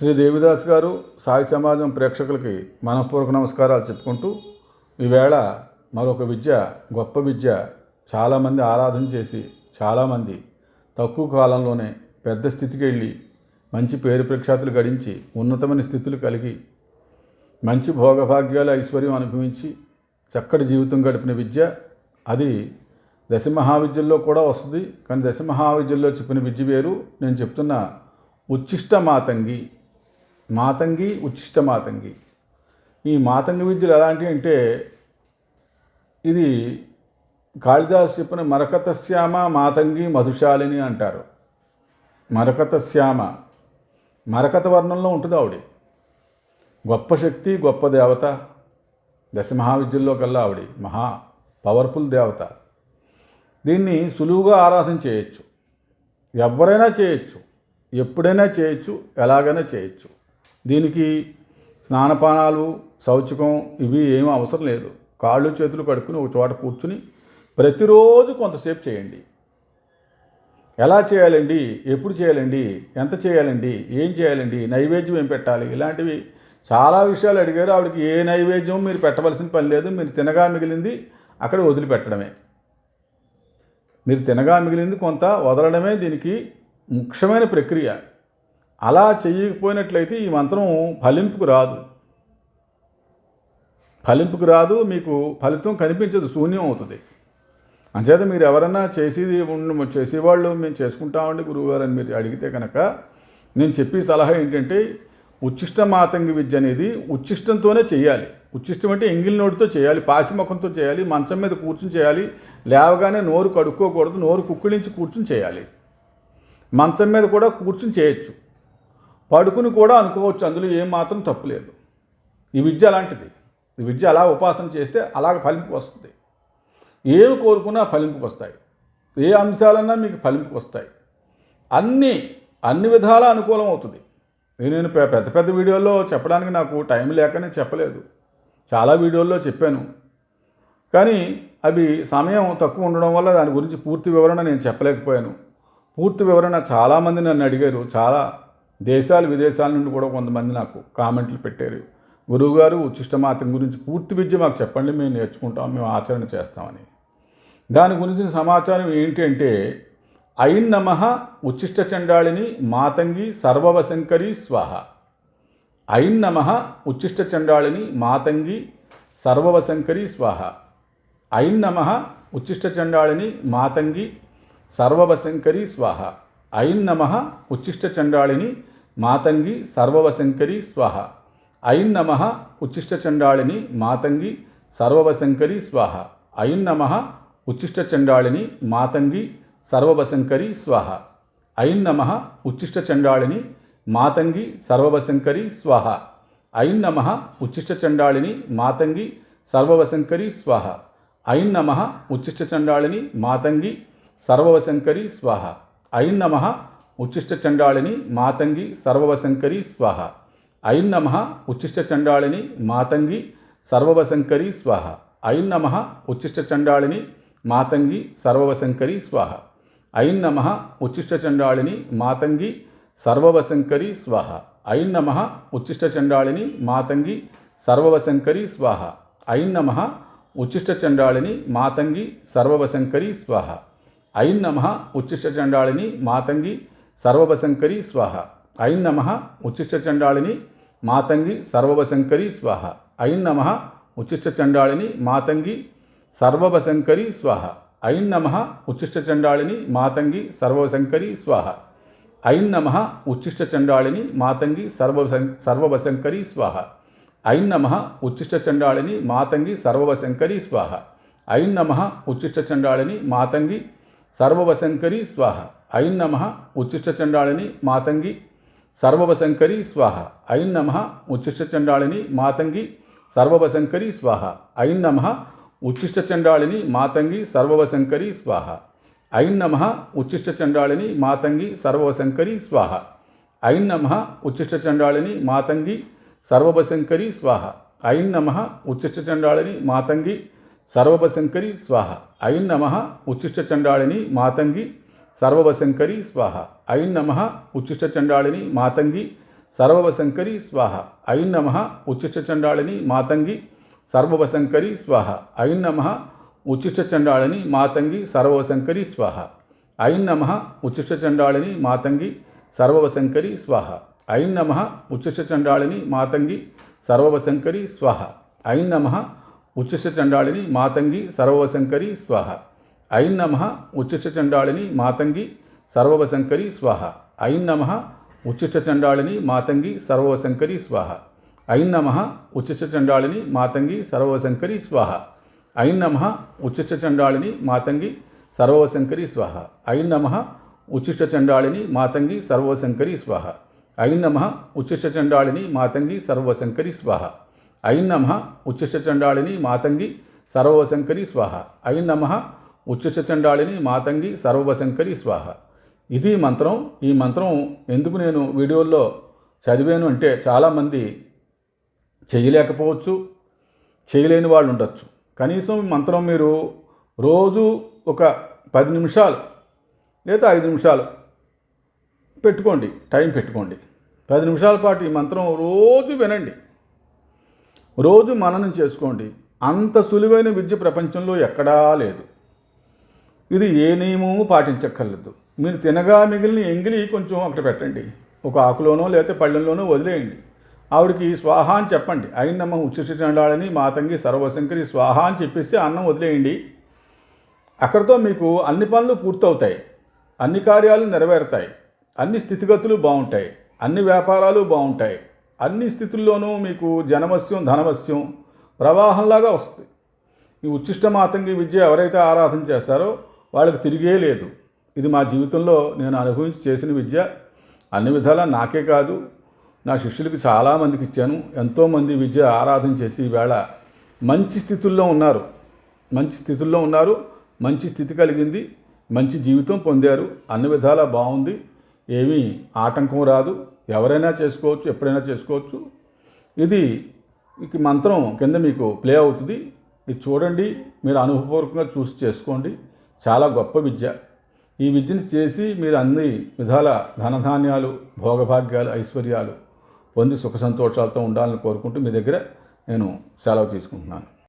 శ్రీ దేవిదాస్ గారు సాయి సమాజం ప్రేక్షకులకి మనపూర్వక నమస్కారాలు చెప్పుకుంటూ ఈవేళ మరొక విద్య, గొప్ప విద్య, చాలామంది ఆరాధన చేసి చాలామంది తక్కువ కాలంలోనే పెద్ద స్థితికి వెళ్ళి మంచి పేరు ప్రఖ్యాతులు గడించి ఉన్నతమైన స్థితులు కలిగి మంచి భోగభాగ్యాలు ఐశ్వర్యం అనుభవించి చక్కటి జీవితం గడిపిన విద్య. అది దశ మహావిద్యల్లో కూడా వస్తుంది. కానీ దశ మహావిద్యల్లో చెప్పిన విద్య వేరు. నేను చెప్తున్న ఉచ్చిష్ట మాతంగి, ఉచ్చిష్ట మాతంగి. ఈ మాతంగి విద్యలు ఎలాంటివి అంటే, ఇది కాళిదాసు చెప్పిన మరకతశ్యామ మాతంగి మధుశాలిని అంటారు. మరకతశ్యామ, మరకత వర్ణంలో ఉంటుంది ఆవిడ. గొప్ప శక్తి, గొప్ప దేవత. దశ మహావిద్యల్లో కల్లా ఆవిడ మహా పవర్ఫుల్ దేవత. దీన్ని సులువుగా ఆరాధన చేయొచ్చు. ఎవరైనా చేయొచ్చు, ఎప్పుడైనా చేయొచ్చు, ఎలాగైనా చేయొచ్చు. దీనికి స్నానపానాలు, శౌచకం ఇవి ఏమీ అవసరం లేదు. కాళ్ళు చేతులు కడుక్కుని ఒక చోట కూర్చుని ప్రతిరోజు కొంతసేపు చేయండి. ఎలా చేయాలండి, ఎప్పుడు చేయాలండి, ఎంత చేయాలండి, ఏం చేయాలండి, నైవేద్యం ఏం పెట్టాలి, ఇలాంటివి చాలా విషయాలు అడిగారు. ఆవిడకి ఏ నైవేద్యం మీరు పెట్టవలసిన పని లేదు. మీరు తినగా మిగిలింది అక్కడ వదిలిపెట్టడమే. మీరు తినగా మిగిలింది కొంత వదలడమే దీనికి ముఖ్యమైన ప్రక్రియ. అలా చేయకపోయినట్లయితే ఈ మంత్రం ఫలింపుకు రాదు, మీకు ఫలితం కనిపించదు, శూన్యం అవుతుంది. అంచేత మీరు ఎవరన్నా చేసేవాళ్ళు మేము చేసుకుంటామండి గురువుగారు అని మీరు అడిగితే కనుక నేను చెప్పే సలహా ఏంటంటే, ఉచ్చిష్ట మాతంగి విద్య అనేది ఉచ్చిష్టంతోనే చేయాలి. ఉచ్చిష్టం అంటే ఎంగిలి నోటితో చేయాలి, పాసిముఖంతో చేయాలి, మంచం మీద కూర్చుని చేయాలి. లేవగానే నోరు కడుక్కోకూడదు, నోరు కుక్కిలించి కూర్చుని చేయాలి. మంచం మీద కూడా కూర్చుని చేయొచ్చు, పడుకుని కూడా అనుకోవచ్చు, అందులో ఏమాత్రం తప్పులేదు. ఈ విద్య అలాంటిది. ఈ విద్య అలా ఉపాసన చేస్తే అలాగ ఫలింపుకు వస్తుంది. ఏమి కోరుకున్నా ఫలింపుకు వస్తాయి. ఏ అంశాలన్నా మీకు ఫలింపుకు వస్తాయి. అన్ని విధాలా అనుకూలం అవుతుంది. నేను పెద్ద వీడియోల్లో చెప్పడానికి నాకు టైం లేకనే చెప్పలేదు. చాలా వీడియోల్లో చెప్పాను, కానీ అవి సమయం తక్కువ ఉండడం వల్ల దాని గురించి పూర్తి వివరణ నేను చెప్పలేకపోయాను. పూర్తి వివరణ చాలామంది నన్ను అడిగారు. చాలా దేశాలు విదేశాల నుండి కూడా కొంతమంది నాకు కామెంట్లు పెట్టారు. గురువుగారు ఉచ్చిష్టమాతం గురించి పూర్తి విద్య మాకు చెప్పండి, మేము నేర్చుకుంటాం, మేము ఆచరణ చేస్తామని. దాని గురించిన సమాచారం ఏంటి అంటే, ఐం నమః ఉచ్చిష్ట చండాళిని మాతంగి సర్వవశంకరి స్వాహ. ఐం నమః ఉచ్చిష్ట చండాళిని మాతంగి సర్వవశంకరి స్వాహ. ఐం నమః ఉచ్చిష్ట చండాళిని మాతంగి సర్వవశంకరి స్వాహ. ఐం నమః ఉచ్చిష్ట చండాళిని మాతంగి సర్వవశంకరి స్వాహ. ఐం నమః ఉచ్చిష్ట చండాళిని మాతంగి సర్వవశంకరి స్వాహ. ఐం నమః ఉచ్చిష్ట చండాళిని మాతంగి సర్వవశంకరి స్వాహ. ఐం నమః ఉచ్చిష్ట చండాళిని మాతంగి సర్వవశంకరి స్వాహ. ఐం నమః ఉచ్చిష్ట చండాళిని మాతంగి సర్వవశంకరి స్వాహ. ఐం నమః ఉచ్చిష్ట చండాళిని మాతంగి సర్వవశంకరి స్వాహ. ఐం నమః ఉచ్చిష్ట చండాళిని మాతంగి సర్వవశంకరి స్వాహ. ఐం నమః ఉచ్చిష్ట చండాళిని మాతంగి సర్వవశంకరి స్వాహ. ఐం నమః ఉచ్చిష్ట చండాళిని మాతంగి సర్వవశంకరి స్వాహ. ఐం నమః ఉచ్చిష్ట చండాళిని మాతంగి సర్వవశంకరి స్వాహ. ఐం నమః ఉచ్చిష్ట చండాళిని మాతంగి సర్వవశంకరి స్వాహ. ఐం నమః ఉచ్చిష్ట చండాళిని మాతంగి సర్వవశంకరి స్వాహ. ఐం నమః ఉచ్చిష్ట చండాళిని మాతంగి సర్వవశంకరి స్వాహ. ఐం నమః ఉచ్చిష్ట చండాళిని మాతంగి సర్వవశంకరి స్వాహ. ఐం నమః ఉచ్చిష్ట చండాళిని మాతంగి సర్వవశంకరి స్వాహ. ఐం నమః ఉచ్చిష్ట చండాళిని మాతంగి సర్వవశంకరి స్వాహ. ఐం నమః ఉచ్చిష్ట చండాళిని మాతంగి సర్వవశంకరి స్వాహ. ఐం నమః ఉచ్చిష్ట చండాళిని మాతంగి సర్వవశంకరి స్వాహ. ఐం నమః ఉచ్చిష్ట చండాళిని మాతంగి సర్వవశంకరి స్వాహ. ఐం నమః ఉచ్చిష్ట చండాళిని మాతంగి సర్వవశంకరి స్వాహ. ఐం నమః ఉచ్చిష్ట చండాళిని మాతంగి సర్వవశంకరి స్వాహ. ఐం నమః ఉచ్చిష్ట చండాళిని మాతంగి సర్వవశంకరి స్వాహ. ఐం నమః ఉచ్చిష్ట చండాళిని మాతంగి సర్వవశంకరి స్వాహ. ఐం నమః ఉచ్చిష్ట చండాళిని మాతంగి సర్వవశంకరి స్వాహ. ఐం నమః ఉచ్చిష్ట చండాళిని మాతంగి సర్వవశంకరి స్వాహ. ఐం నమః ఉచ్చిష్ట చండాళిని మాతంగి సర్వవశంకరి స్వాహ. ఐం నమః ఉచ్చిష్ట చండాళిని మాతంగి సర్వవశంకరి స్వాహ. ఐం నమః ఉచ్చిష్టచండాళిని మాతంగి సర్వవశంకరి స్వాహ. ఐం నమః ఉచ్చిష్టచండాళిని మాతంగి సర్వవశంకరి స్వాహ. ఐం నమః ఉచ్చిష్టచండాళిని మాతంగి సర్వవశంకరి స్వాహ. ఐం నమః ఉచ్చిష్టచండాళిని మాతంగి సర్వవశంకరి స్వాహ. ఐం నమః ఉచ్చిష్టచండాళిని మాతంగి సర్వవశంకరి స్వాహ. ఐం నమః ఉచ్చిష్టచండాళిని మాతంగి సర్వవశంకరి స్వాహ. ఐం నమః ఉచ్చిష్టచండాళిని మాతంగి సర్వవశంకరి స్వాహ. ఐం నమః ఉచ్చిష్టచండాళిని మాతంగి సర్వవశంకరి స్వాహ. ఐం నమః ఉచ్చిష్టచండాళిని మాతంగి సర్వవశంకరి స్వాహ. ఐం నమః ఉచ్చిష్టచండాళిని మాతంగి సర్వవశంకరి స్వాహ. ఐం నమః ఉచ్చిష్టచండాళిని మాతంగి సర్వవశంకరి స్వాహ. ఐం నమః ఉచ్చిష్టచండాళిని మాతంగి సర్వవశంకరి స్వాహ. ఐం నమః ఉచ్చిష్టచండాళిని మాతంగి సర్వవశంకరి స్వాహ. ఇది మంత్రం. ఈ మంత్రం ఎందుకు నేను వీడియోల్లో చదివాను అంటే చాలామంది చేయలేకపోవచ్చు, చేయలేని వాళ్ళు ఉండొచ్చు. కనీసం ఈ మంత్రం మీరు రోజు ఒక 10 నిమిషాలు లేదా 5 నిమిషాలు పెట్టుకోండి, టైం పెట్టుకోండి. 10 నిమిషాల పాటు ఈ మంత్రం రోజు వినండి, రోజు మననం చేసుకోండి. అంత సులువైన విద్య ప్రపంచంలో ఎక్కడా లేదు. ఇది ఏ నియమము పాటించక్కర్లేదు. మీరు తినగా మిగిలిన ఎంగిలి కొంచెం అక్కడ పెట్టండి, ఒక ఆకులోనో లేకపోతే పళ్ళెంలోనో వదిలేయండి. ఆవిడికి స్వాహ అని చెప్పండి. ఐం నమః ఉచ్చిష్టచండాళిని మాతంగి సర్వశంకరి స్వాహ అని చెప్పేసి అన్నం వదిలేయండి. అక్కడితో మీకు అన్ని పనులు పూర్తవుతాయి, అన్ని కార్యాలు నెరవేరుతాయి, అన్ని స్థితిగతులు బాగుంటాయి, అన్ని వ్యాపారాలు బాగుంటాయి, అన్ని స్థితుల్లోనూ మీకు జనవశ్యం ధనవశ్యం ప్రవాహంలాగా వస్తుంది. ఈ ఉచ్చిష్ట మాతంగి విద్య ఎవరైతే ఆరాధన చేస్తారో వాళ్ళకి తిరిగే లేదు. ఇది మా జీవితంలో నేను అనుభవించి చేసిన విద్య. అన్ని విధాలా నాకే కాదు, నా శిష్యులకి చాలామందికి ఇచ్చాను. ఎంతోమంది విద్య ఆరాధన చేసి ఈవేళ మంచి స్థితుల్లో ఉన్నారు, మంచి స్థితి కలిగింది, మంచి జీవితం పొందారు. అన్ని విధాలా బాగుంది, ఏమీ ఆటంకం రాదు. ఎవరైనా చేసుకోవచ్చు, ఎప్పుడైనా చేసుకోవచ్చు. ఇది మంత్రం కింద మీకు ప్లే అవుతుంది. ఇది చూడండి, మీరు అనుభవపూర్వకంగా చూసి చేసుకోండి. చాలా గొప్ప విద్య. ఈ విద్యను చేసి మీరు అన్ని విధాల ధనధాన్యాలు, భోగభాగ్యాలు, ఐశ్వర్యాలు పొంది సుఖ సంతోషాలతో ఉండాలని కోరుకుంటూ మీ దగ్గర నేను సెలవు తీసుకుంటున్నాను.